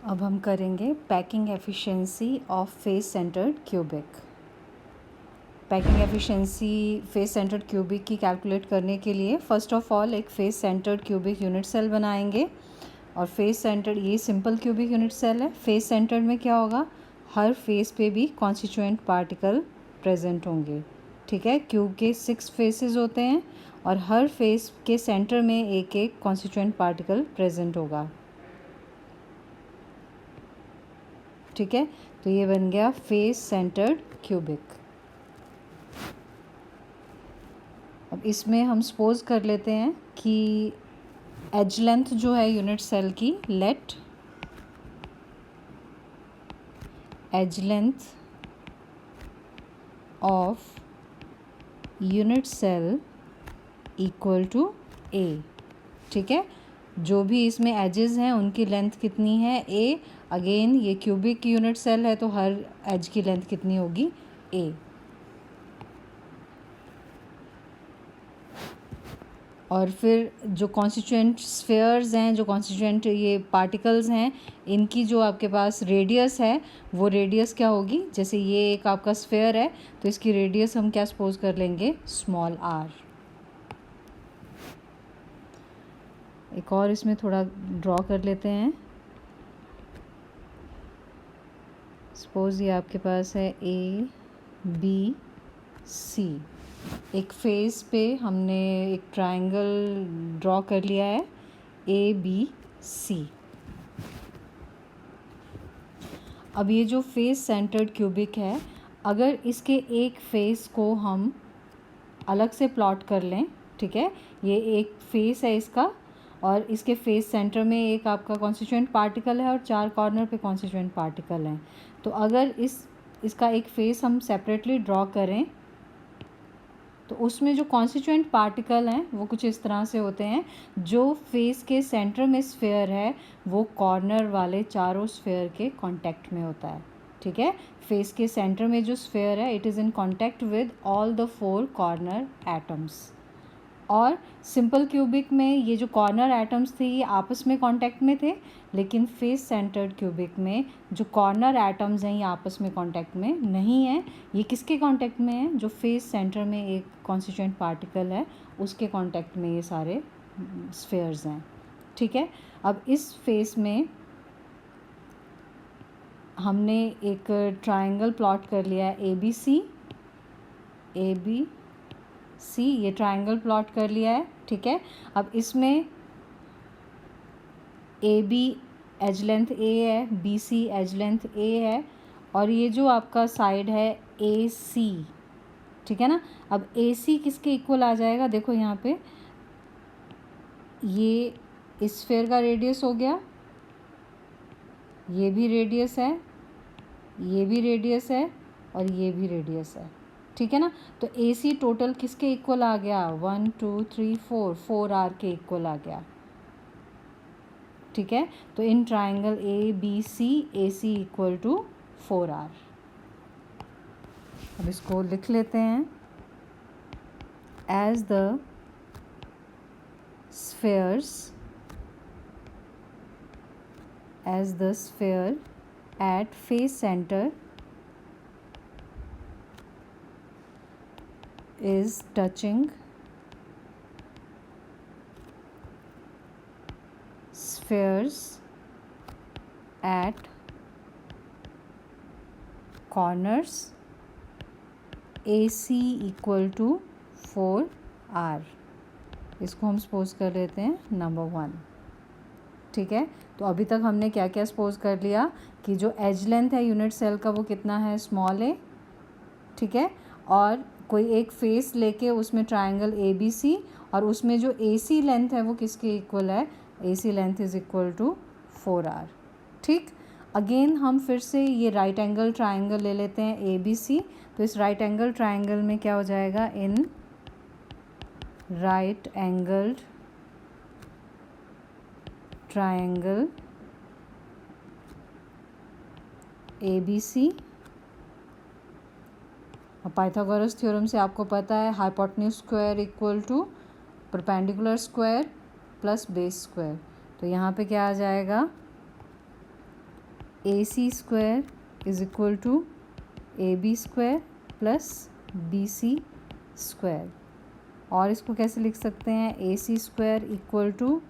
अब हम करेंगे packing efficiency of face centred cubic. Packing efficiency face centred cubic की कैलकुलेट करने के लिए फ़र्स्ट ऑफ ऑल एक face centred cubic unit cell बनाएंगे। और फेस सेंटर्ड ये सिंपल क्यूबिक यूनिट सेल है। फेस सेंटर्ड में क्या होगा, हर फेस पे भी कॉन्स्टिट्यूएंट पार्टिकल प्रेजेंट होंगे। ठीक है, क्यूब के 6 फेसेस होते हैं और हर फेस के सेंटर में एक एक कॉन्स्टिट्यूएंट पार्टिकल प्रेजेंट होगा। ठीक है, तो ये बन गया फेस सेंटर्ड क्यूबिक। अब इसमें हम सपोज कर लेते हैं कि एज लेंथ जो है यूनिट सेल की, let edge length of unit cell equal to a. ठीक है, जो भी इसमें एजेस हैं उनकी लेंथ कितनी है, ए। अगेन ये क्यूबिक यूनिट सेल है तो हर एज की लेंथ कितनी होगी, ए। और फिर जो कॉन्स्टिट्यूएंट स्फीयर्स हैं, जो कॉन्स्टिट्यूएंट ये पार्टिकल्स हैं, इनकी जो आपके पास रेडियस है वो रेडियस क्या होगी, जैसे ये एक आपका स्फीयर है तो इसकी रेडियस हम क्या सपोज कर लेंगे, स्मॉल आर। एक और इसमें थोड़ा ड्रॉ कर लेते हैं। सपोज ये आपके पास है ए बी सी। एक फेस पे हमने एक ट्रायंगल ड्रॉ कर लिया है, ए बी सी। अब ये जो फेस सेंटर्ड क्यूबिक है, अगर इसके एक फेस को हम अलग से प्लॉट कर लें, ठीक है, ये एक फेस है इसका और इसके फेस सेंटर में एक आपका कॉन्स्टिट्यूएंट पार्टिकल है और 4 कॉर्नर पे कॉन्स्टिट्यूएंट पार्टिकल हैं। तो अगर इसका एक फेस हम सेपरेटली ड्रॉ करें तो उसमें जो कॉन्स्टिट्यूएंट पार्टिकल हैं वो कुछ इस तरह से होते हैं। जो फेस के सेंटर में स्फीयर है वो कॉर्नर वाले चारों स्फीयर के कांटेक्ट में होता है। ठीक है, फेस के सेंटर में जो स्फीयर है it is in contact with all the 4 corner atoms. और सिंपल क्यूबिक में ये जो कॉर्नर एटम्स थे ये आपस में कांटेक्ट में थे, लेकिन फेस सेंटर्ड क्यूबिक में जो कॉर्नर एटम्स हैं ये आपस में कांटेक्ट में नहीं है। ये किसके कांटेक्ट में है, जो फेस सेंटर में एक कॉन्स्टिट्यूएंट पार्टिकल है उसके कांटेक्ट में ये सारे स्फीयर्स हैं। ठीक है, अब इस फेस में हमने एक ट्रायंगल प्लॉट कर लिया है, ए बी सी, ये ट्रायंगल प्लॉट कर लिया है। ठीक है, अब इसमें ए बी एज लेंथ ए है, बी सी एज लेंथ ए है और ये जो आपका साइड है ए सी। ठीक है ना, अब ए सी किसके इक्वल आ जाएगा, देखो यहाँ पे ये इस स्फीयर का रेडियस हो गया, ये भी रेडियस है, ये भी रेडियस है और ये भी रेडियस है। ठीक है ना, तो ए सी टोटल किसके इक्वल आ गया, 1 2 3 4 आर के इक्वल आ गया। ठीक है, तो in triangle A B C equal to 4 R. अब इसको लिख लेते हैं, as the sphere at face centre is touching spheres at corners AC equal to 4R। इसको हम सपोज कर लेते हैं नंबर 1। ठीक है, तो अभी तक हमने क्या क्या सपोज कर लिया कि जो एज लेंथ है यूनिट सेल का वो कितना है, स्मॉल ए। ठीक है, और कोई एक फेस लेके उसमें ट्रायंगल ए बी सी और उसमें जो ए सी लेंथ है वो किसके इक्वल है, a c length is equal to 4R। ठीक, अगेन हम फिर से ये राइट एंगल ट्रायंगल ले लेते हैं ए बी सी। तो इस राइट एंगल ट्रायंगल में क्या हो जाएगा, in right angled triangle A B C, Pythagoras theorem से आपको पता है hypotenuse square equal to perpendicular square plus base square. तो यहाँ पे क्या आ जाएगा, AC square is equal to AB square plus BC square. और इसको कैसे लिख सकते हैं, AC square equal to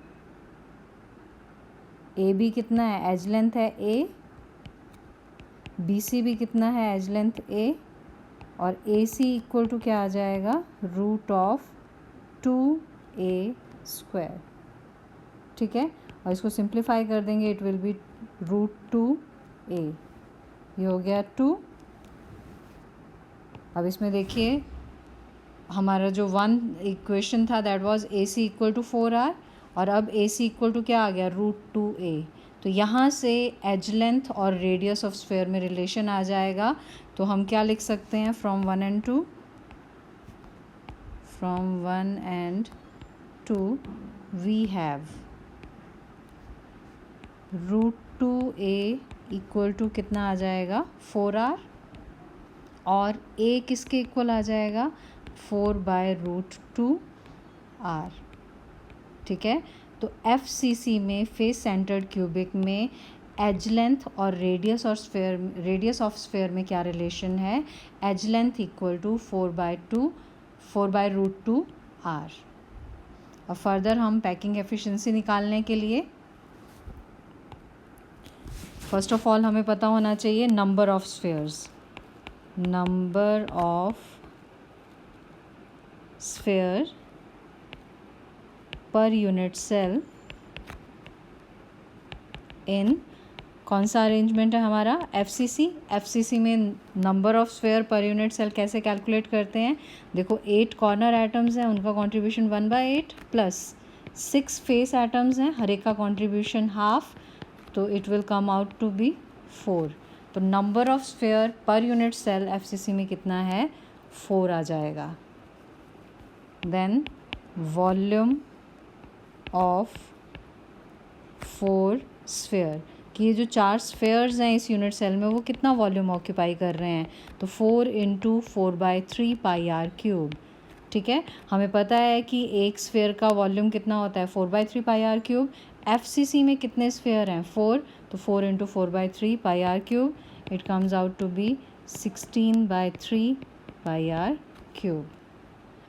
AB कितना है, एज लेंथ है A, BC भी कितना है, एज लेंथ A, और AC इक्वल टू क्या आ जाएगा, रूट ऑफ 2A स्क्वायर। ठीक है, और इसको सिंप्लीफाई कर देंगे, it will be root 2A। ये हो गया 2। अब इसमें देखिए हमारा जो वन इक्वेशन था that was AC equal to 4R, और अब AC इक्वल टू क्या आ गया, रूट 2A। तो यहाँ से एज लेंथ और रेडियस ऑफ स्फेयर में रिलेशन आ जाएगा। तो हम क्या लिख सकते हैं, from 1 and 2 we have root 2A equal to कितना आ जाएगा, 4R, और A किसके इक्वल आ जाएगा, 4/√2R। ठीक है, तो FCC में फेस सेंटर्ड क्यूबिक में एज लेंथ और रेडियस ऑफ स्फेयर में क्या रिलेशन है, edge length equal to 4/√2R। और फर्दर हम पैकिंग एफिशिएंसी निकालने के लिए फर्स्ट ऑफ ऑल हमें पता होना चाहिए number of spheres. Number of sphere per unit cell in, कौन सा अरेंजमेंट है हमारा, FCC में number of sphere per unit cell कैसे कैलकुलेट करते हैं, देखो 8 कॉर्नर एटम्स हैं, उनका कंट्रीब्यूशन 1/8 प्लस 6 फेस एटम्स हैं, हर एक का कंट्रीब्यूशन हाफ, तो it will come out to be 4। तो number of sphere per unit cell FCC में कितना है, 4 आ जाएगा। देन वॉल्यूम ऑफ 4 स्फेयर, कि ये जो 4 स्फेयर्स हैं इस यूनिट सेल में वो कितना वॉल्यूम ऑक्यूपाई कर रहे हैं, तो 4 × 4/3πr³। ठीक है, हमें पता है कि एक स्फेयर का वॉल्यूम कितना होता है, 4/3πr³। FCC में कितने स्फेयर हैं, 4, तो 4 × 4/3πr³, it comes out to be 16/3πr³।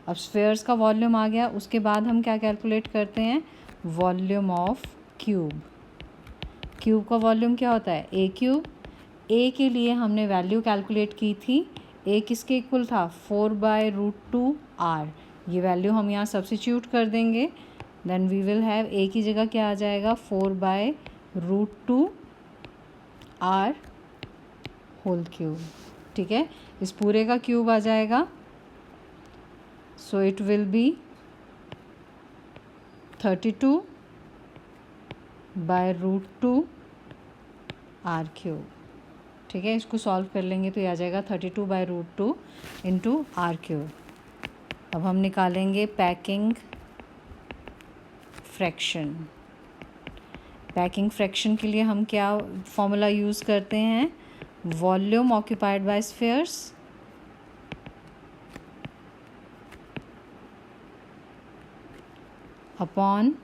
अब स्फेयर्स का वॉल्यूम आ गया, उसके बाद हम क्या कैलकुलेट करते हैं, वॉल्यूम ऑफ क्यूब। क्यूब का वॉल्यूम क्या होता है, A³। A के लिए हमने वैल्यू कैलकुलेट की थी, A किसके इक्वल था, 4/√2R। ये वैल्यू हम यहाँ सब्स्टिट्यूट कर देंगे, then we will have A की जगह क्या आ जाएगा, 4/√2R होल क्यूब। ठीक है, इस पूरे का क्यूब आ जाएगा, so it will be 32/√2R³। ठीक है, इसको सॉल्व कर लेंगे तो ये आ जाएगा 32/√2 × R³। अब हम निकालेंगे पैकिंग फ्रैक्शन। पैकिंग फ्रैक्शन के लिए हम क्या फॉर्मूला यूज़ करते हैं, volume occupied by spheres upon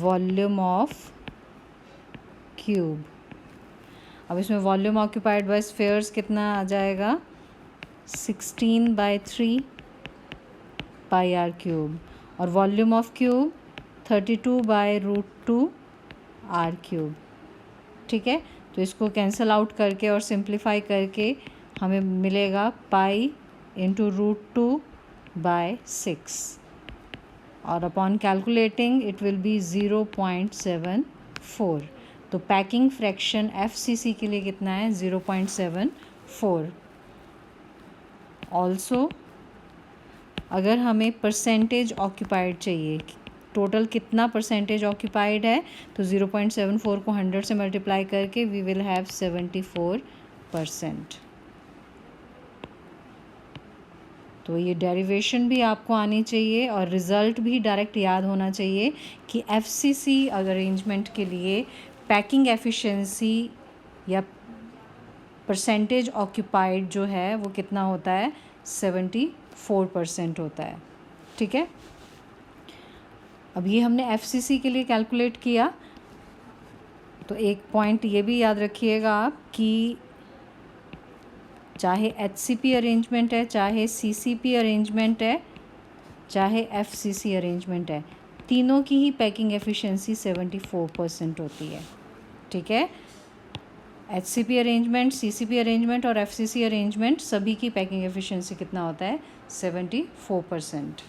volume of cube. अब इसमें वॉल्यूम ऑक्यूपाइड बाय स्फेयर्स कितना आ जाएगा, 16/3πr³, और वॉल्यूम ऑफ क्यूब 32/√2R³। ठीक है, तो इसको कैंसिल आउट करके और सिंप्लीफाई करके हमें मिलेगा पाई × √2/6, और upon calculating it will be 0.74। तो पैकिंग फ्रैक्शन FCC के लिए कितना है, 0.74। ऑल्सो अगर हमें परसेंटेज ऑक्यूपाइड चाहिए, टोटल कितना परसेंटेज ऑक्यूपाइड है, तो 0.74 को 100 से मल्टीप्लाई करके वी विल हैव 74%। तो ये डेरिवेशन भी आपको आनी चाहिए और रिज़ल्ट भी डायरेक्ट याद होना चाहिए कि FCC अरेंजमेंट के लिए पैकिंग एफिशिएंसी या परसेंटेज ऑक्यूपाइड जो है वो कितना होता है, 74% होता है। ठीक है, अब ये हमने FCC के लिए कैलकुलेट किया। तो एक पॉइंट ये भी याद रखिएगा आप कि चाहे HCP अरेंजमेंट है, चाहे CCP अरेंजमेंट है, चाहे FCC अरेंजमेंट है, तीनों की ही पैकिंग एफिशिएंसी 74% होती है। ठीक है, HCP अरेंजमेंट, CCP अरेंजमेंट और FCC अरेंजमेंट सभी की पैकिंग एफिशिएंसी कितना होता है? 74%।